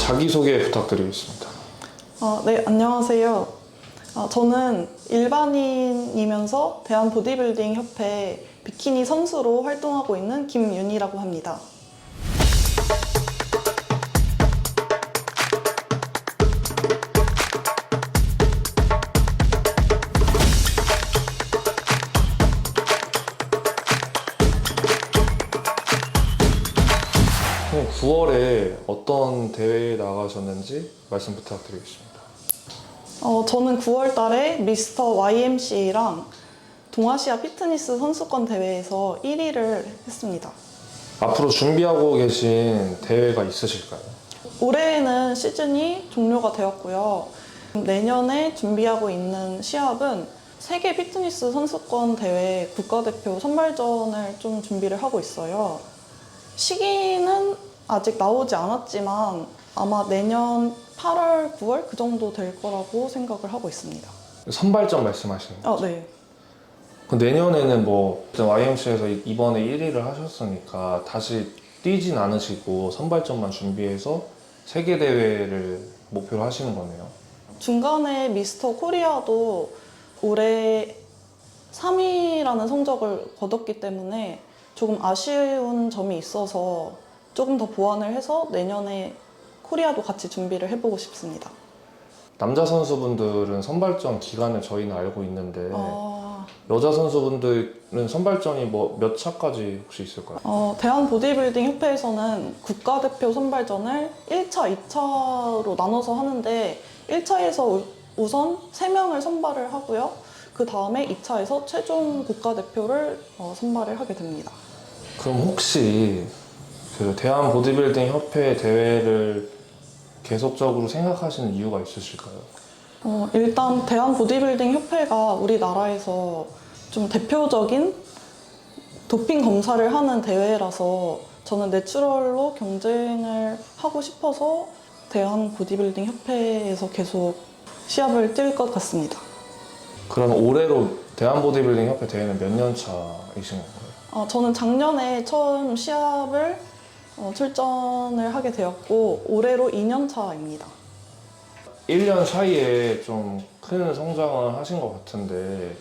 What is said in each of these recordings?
자기소개 부탁드리겠습니다. 네, 안녕하세요. 저는 일반인이면서 대한보디빌딩협회 비키니 선수로 활동하고 있는 김윤희라고 합니다. 네, 9월에 어떤 대회에 나가셨는지 말씀 부탁드리겠습니다. 저는 9월 달에 미스터 YMCA랑 동아시아 피트니스 선수권 대회에서 1위를 했습니다. 앞으로 준비하고 계신 대회가 있으실까요? 올해에는 시즌이 종료가 되었고요. 내년에 준비하고 있는 시합은 세계 피트니스 선수권 대회 국가대표 선발전을 좀 준비를 하고 있어요. 시기는 아직 나오지 않았지만 아마 내년 8월, 9월 그 정도 될 거라고 생각을 하고 있습니다. 선발전 말씀하시는 거죠? 네. 내년에는 YMCA에서 이번에 1위를 하셨으니까 다시 뛰진 않으시고 선발전만 준비해서 세계대회를 목표로 하시는 거네요. 중간에 미스터 코리아도 올해 3위라는 성적을 거뒀기 때문에 조금 아쉬운 점이 있어서 조금 더 보완을 해서 내년에 코리아도 같이 준비를 해보고 싶습니다. 남자 선수분들은 선발전 기간을 저희는 알고 있는데 여자 선수분들은 선발전이 몇 차까지 혹시 있을까요? 대한보디빌딩협회에서는 국가대표 선발전을 1차, 2차로 나눠서 하는데 1차에서 우선 3명을 선발을 하고요. 그 다음에 2차에서 최종 국가대표를 선발을 하게 됩니다. 그럼 혹시 그 대한보디빌딩협회 대회를 계속적으로 생각하시는 이유가 있으실까요? 일단 대한보디빌딩협회가 우리나라에서 좀 대표적인 도핑 검사를 하는 대회라서 저는 내추럴로 경쟁을 하고 싶어서 대한보디빌딩협회에서 계속 시합을 뛸 것 같습니다. 그럼 올해로 대한보디빌딩협회 대회는 몇 년 차이신 건가요? 저는 작년에 처음 시합을 출전을 하게 되었고 올해로 2년 차입니다. 1년 사이에 좀 큰 성장을 하신 것 같은데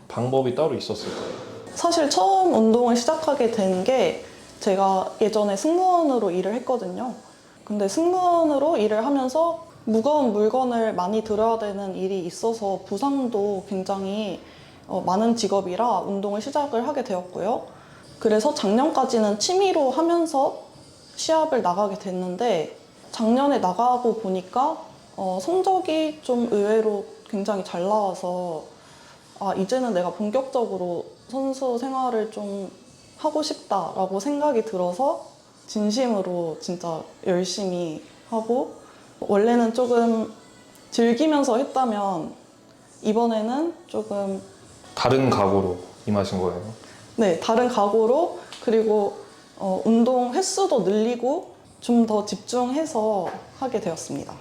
방법이 따로 있었을까요? 사실 처음 운동을 시작하게 된 게 제가 예전에 승무원으로 일을 했거든요. 근데 승무원으로 일을 하면서 무거운 물건을 많이 들어야 되는 일이 있어서 부상도 굉장히 많은 직업이라 운동을 시작을 하게 되었고요. 그래서 작년까지는 취미로 하면서 시합을 나가게 됐는데 작년에 나가고 보니까 성적이 좀 의외로 굉장히 잘 나와서 이제는 내가 본격적으로 선수 생활을 좀 하고 싶다라고 생각이 들어서 진심으로 진짜 열심히 하고 원래는 조금 즐기면서 했다면 이번에는 조금 다른 각오로 임하신 거예요? 네, 다른 각오로 그리고 운동 횟수도 늘리고 좀 더 집중해서 하게 되었습니다.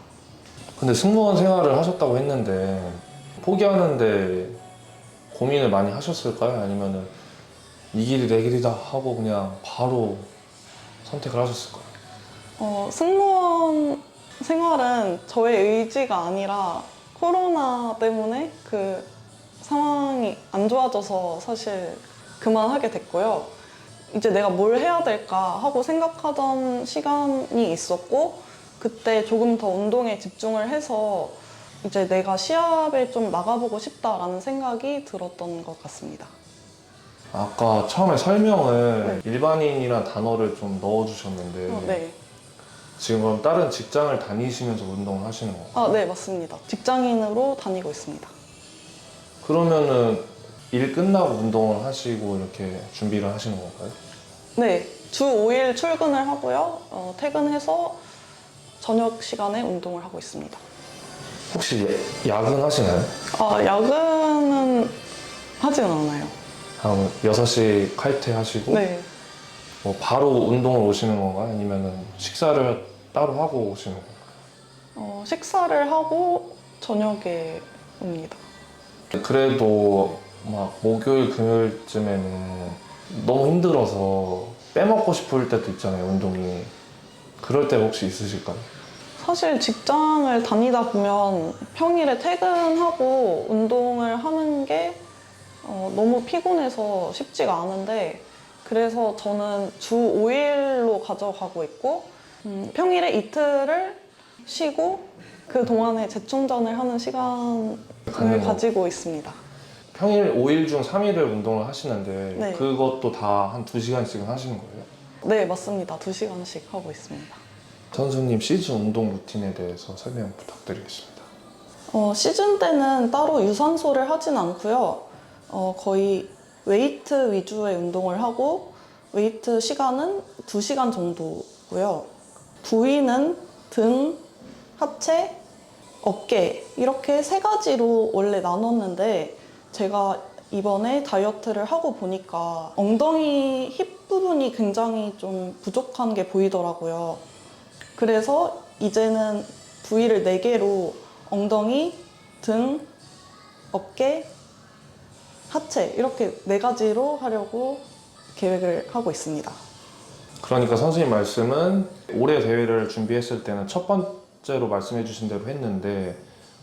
근데 승무원 생활을 하셨다고 했는데 포기하는데 고민을 많이 하셨을까요? 아니면은 이 길이 내 길이다 하고 그냥 바로 선택을 하셨을까요? 승무원 생활은 저의 의지가 아니라 코로나 때문에 그 상황이 안 좋아져서 사실 그만하게 됐고요. 이제 내가 뭘 해야 될까 하고 생각하던 시간이 있었고 그때 조금 더 운동에 집중을 해서 이제 내가 시합에 좀 나가보고 싶다라는 생각이 들었던 것 같습니다. 아까 처음에 설명을 일반인이란 단어를 좀 넣어주셨는데 네. 지금 그럼 다른 직장을 다니시면서 운동을 하시는 건가요? 네, 맞습니다. 직장인으로 다니고 있습니다. 그러면은 일 끝나고 운동을 하시고 이렇게 준비를 하시는 건가요? 네, 주 5일 출근을 하고요. 퇴근해서 저녁 시간에 운동을 하고 있습니다. 혹시 야근하시나요? 야근은 하진 않아요. 한 6시 칼퇴하시고 네. 바로 운동을 오시는 건가요? 아니면은 식사를 따로 하고 오시는 건가요? 식사를 하고 저녁에 옵니다. 그래도 막 목요일, 금요일쯤에는 너무 힘들어서 빼먹고 싶을 때도 있잖아요, 운동이. 그럴 때 혹시 있으실까요? 사실 직장을 다니다 보면 평일에 퇴근하고 운동을 하는 게 너무 피곤해서 쉽지가 않은데, 그래서 저는 주 5일로 가져가고 있고, 평일에 이틀을 쉬고 그 동안에 재충전을 하는 시간을 갖는 거. 가지고 있습니다. 평일 5일 중 3일을 운동을 하시는데 네. 그것도 다 한 2시간씩은 하시는 거예요? 네, 맞습니다. 2시간씩 하고 있습니다. 선수님 시즌 운동 루틴에 대해서 설명 부탁드리겠습니다. 시즌 때는 따로 유산소를 하진 않고요. 거의 웨이트 위주의 운동을 하고, 웨이트 시간은 2시간 정도고요. 부위는 등, 하체, 어깨 이렇게 3가지로 원래 나눴는데, 제가 이번에 다이어트를 하고 보니까 엉덩이 힙 부분이 굉장히 좀 부족한 게 보이더라고요. 그래서 이제는 부위를 4개로 엉덩이, 등, 어깨, 하체 이렇게 4가지로 하려고 계획을 하고 있습니다. 그러니까 선수님 말씀은 올해 대회를 준비했을 때는 첫 번째로 말씀해 주신 대로 했는데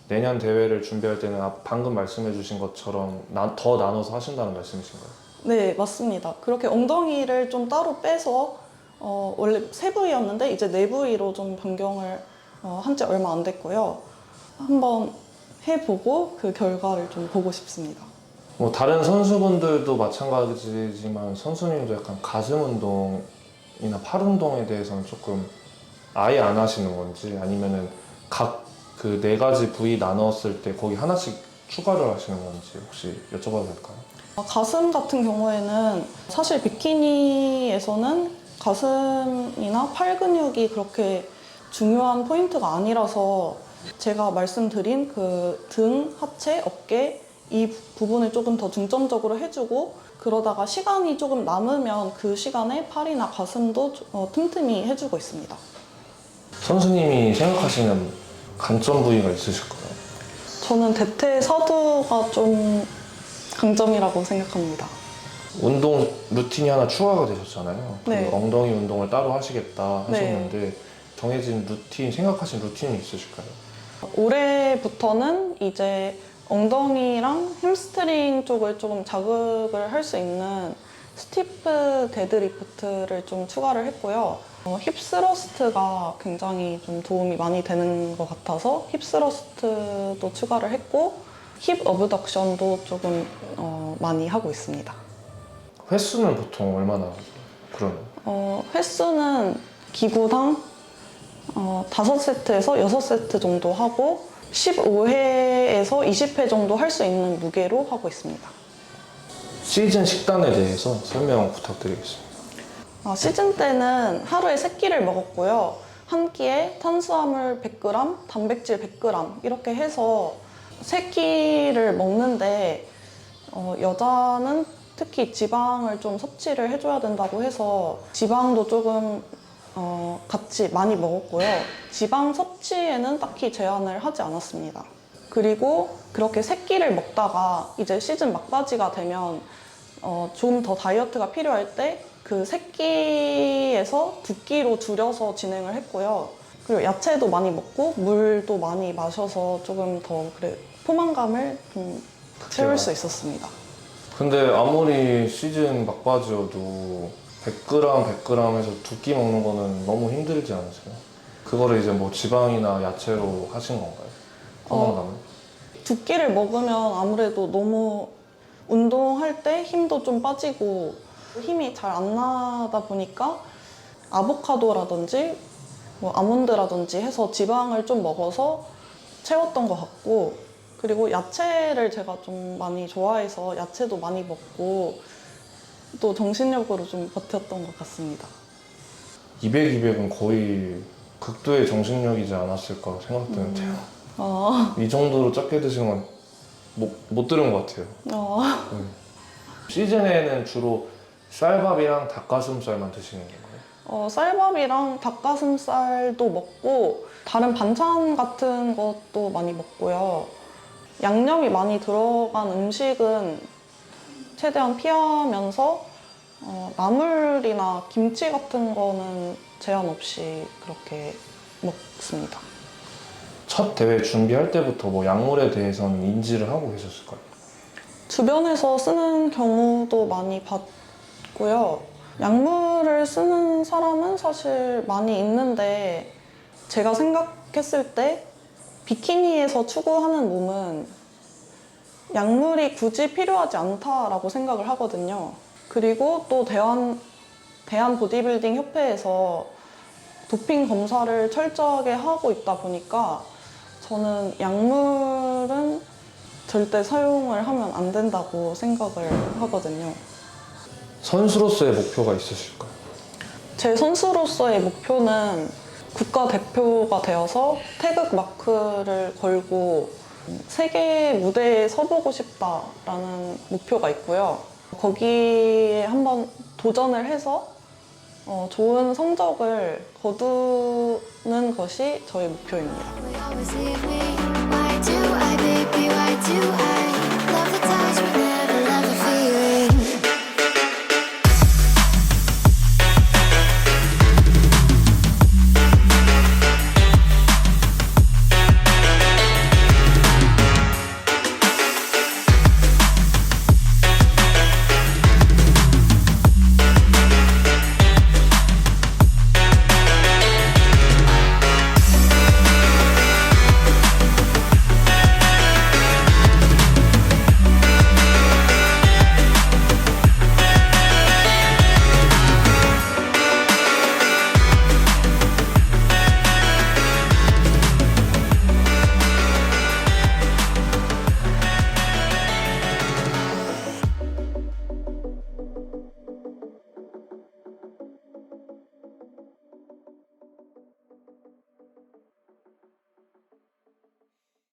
내년 대회를 준비할 때는 방금 말씀해 주신 것처럼 더 나눠서 하신다는 말씀이신가요? 네, 맞습니다. 그렇게 엉덩이를 좀 따로 빼서 원래 3부위였는데 이제 4부위로 좀 변경을 한 지 얼마 안 됐고요. 한번 해보고 그 결과를 좀 보고 싶습니다. 뭐 다른 선수분들도 마찬가지지만 선수님도 약간 가슴 운동이나 팔 운동에 대해서는 조금 아예 안 하시는 건지 아니면은 각 그 4가지 부위 나눴을 때 거기 하나씩 추가를 하시는 건지 혹시 여쭤봐도 될까요? 가슴 같은 경우에는 사실 비키니에서는 가슴이나 팔 근육이 그렇게 중요한 포인트가 아니라서 제가 말씀드린 그 등, 하체, 어깨 이 부분을 조금 더 중점적으로 해주고, 그러다가 시간이 조금 남으면 그 시간에 팔이나 가슴도 틈틈이 해주고 있습니다. 선수님이 생각하시는 강점 부위가 있으실까요? 저는 대퇴사두가 좀 강점이라고 생각합니다. 운동 루틴이 하나 추가가 되셨잖아요. 네. 그 엉덩이 운동을 따로 하시겠다 하셨는데 정해진 루틴, 생각하신 루틴이 있으실까요? 올해부터는 이제 엉덩이랑 햄스트링 쪽을 조금 자극을 할 수 있는 스티프 데드리프트를 좀 추가를 했고요. 힙스러스트가 굉장히 좀 도움이 많이 되는 것 같아서 힙스러스트도 추가를 했고, 힙 어브덕션도 조금 많이 하고 있습니다. 횟수는 보통 얼마나 그러면? 횟수는 기구당 5세트에서 6세트 정도 하고 15회에서 20회 정도 할 수 있는 무게로 하고 있습니다. 시즌 식단에 대해서 설명 부탁드리겠습니다. 시즌 때는 하루에 3끼를 먹었고요. 한 끼에 탄수화물 100g, 단백질 100g 이렇게 해서 3끼를 먹는데 여자는 특히 지방을 좀 섭취를 해줘야 된다고 해서 지방도 조금 같이 많이 먹었고요. 지방 섭취에는 딱히 제한을 하지 않았습니다. 그리고 그렇게 3끼를 먹다가 이제 시즌 막바지가 되면 좀 더 다이어트가 필요할 때 그 3끼에서 2끼로 줄여서 진행을 했고요. 그리고 야채도 많이 먹고 물도 많이 마셔서 조금 더 포만감을 좀 채울 수 있었습니다. 근데 아무리 시즌 막바지여도 100g, 100g에서 2끼 먹는 거는 너무 힘들지 않으세요? 그거를 이제 뭐 지방이나 야채로 하신 건가요? 포만감을? 2끼를 먹으면 아무래도 너무 운동할 때 힘도 좀 빠지고 힘이 잘 안 나다 보니까 아보카도라든지 뭐 아몬드라든지 해서 지방을 좀 먹어서 채웠던 것 같고, 그리고 야채를 제가 좀 많이 좋아해서 야채도 많이 먹고 또 정신력으로 좀 버텼던 것 같습니다. 200, 200은 거의 극도의 정신력이지 않았을까 생각되는데요. 이 정도로 적게 드시는 건 못 들은 것 같아요. 시즌에는 주로 쌀밥이랑 닭가슴살만 드시는 건가요? 쌀밥이랑 닭가슴살도 먹고 다른 반찬 같은 것도 많이 먹고요. 양념이 많이 들어간 음식은 최대한 피하면서 나물이나 김치 같은 거는 제한 없이 그렇게 먹습니다. 첫 대회 준비할 때부터 뭐 약물에 대해서는 인지를 하고 계셨을까요? 주변에서 쓰는 경우도 많이 봤고요. 약물을 쓰는 사람은 사실 많이 있는데 제가 생각했을 때 비키니에서 추구하는 몸은 약물이 굳이 필요하지 않다라고 생각을 하거든요. 그리고 또 대한 보디빌딩 협회에서 도핑 검사를 철저하게 하고 있다 보니까 저는 약물은 절대 사용을 하면 안 된다고 생각을 하거든요. 선수로서의 목표가 있으실까요? 제 선수로서의 목표는 국가대표가 되어서 태극 마크를 걸고 세계 무대에 서보고 싶다라는 목표가 있고요. 거기에 한번 도전을 해서 좋은 성적을 거두는 것이 저의 목표입니다. Will always leave me. Why do I, baby? Why do I?